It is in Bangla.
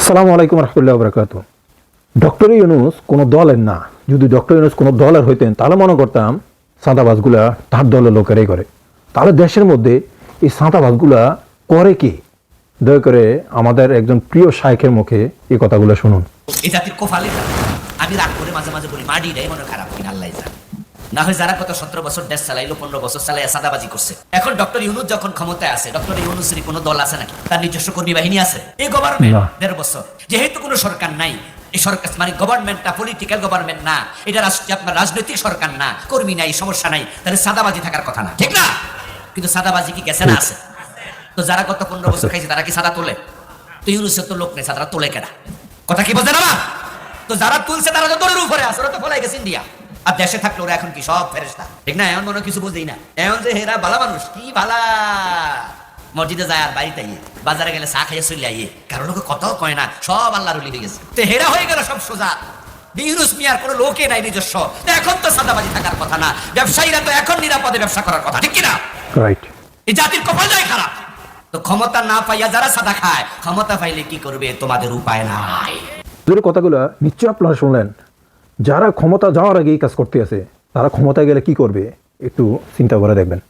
আসসালামু আলাইকুম রহমতুল্লাহ বরকাত। ডক্টর ইউনুস কোনো দলের না। যদি ডক্টর ইউনুস কোনো দলের হইতেন তাহলে মনে করতাম সাদাবাজগুলা তার দলের লোকেরাই করে। তাহলে দেশের মধ্যে এই সাদাবাজগুলা করে কি? দয়া করে আমাদের একজন প্রিয় শাইখের মুখে এই কথাগুলো শুনুন। এই জাতির কোফালিটা আমি রাগ করে মাঝে মাঝে বলি মাডি রে মনে খারাপ কিনা আল্লাহ জানে। না হয় যারা কত 17 বছর দেশ চালাইলো, 15 বছর চালাইয়া সাদাবাজি করছে। এখন ডক্টর ইউনুস যখন ক্ষমতায় আছে, ডক্টর ইউনুসের কোনো দল আছে নাকি? তার নিজস্ব কর্মী বাহিনী আছে? এই গভর্নমেন্ট 1.5 বছর যেহেতু কোনো সরকার নাই, এই সরকার মানে গভর্নমেন্টটা পলিটিক্যাল গভর্নমেন্ট না, এটা আপনার রাজনৈতিক সরকার না, কর্মী নাই, সমস্যা নাই, তাহলে সাদাবাজি থাকার কথা না, ঠিক না? কিন্তু সাদাবাজি কি গেছে না আছে? তো যারা গত 15 বছর খাইছে তারা কি সাদা তোলে? তো ইউনুসের তো লোক নেই, সাদা তোলে কেনা? কথা কি বোঝেন আমার? তো যারা তুলছে তারা তো দলের উপরে আছে, ওরা তো ফলাই গেছে ইন্ডিয়া। আর দেশে থাকলে ওরা এখন কি সব ফেরেশতা, ঠিক না? এমন মনে কিছু বুঝেই না। এমন যে হেরা ভালো মানুষ, কি ভালা মসজিদে যায় আর বাড়িতে আইয়ে, বাজারে গেলে চা খাইয়ে চলে আইয়ে, কারণ ওকে কথাও কয় না, সব আল্লাহর ওলি হয়ে গেছে। তো হেরা হয়ে গেল সব সোজা। ইউনুস মিয়ার কোনো লোকে নাই নিজস্ব। এখন তো সাদাবাজি থাকার কথা না, ব্যবসায়ীরা তো এখন নিরাপদে ব্যবসা করার কথা, ঠিক কিনা? রাইট। এই জাতির কপালটাই খারাপ। তো ক্ষমতা না পাইয়া যারা সাদা খায়, ক্ষমতা পাইলে কি করবে তোমাদের উপায় নাই। কথাগুলো নিশ্চয় আপনারা শুনলেন। যারা ক্ষমতা যাওয়ার আগে এই কাজ করতে আছে তারা ক্ষমতায় গেলে কি করবে একটু চিন্তা করে দেখবেন।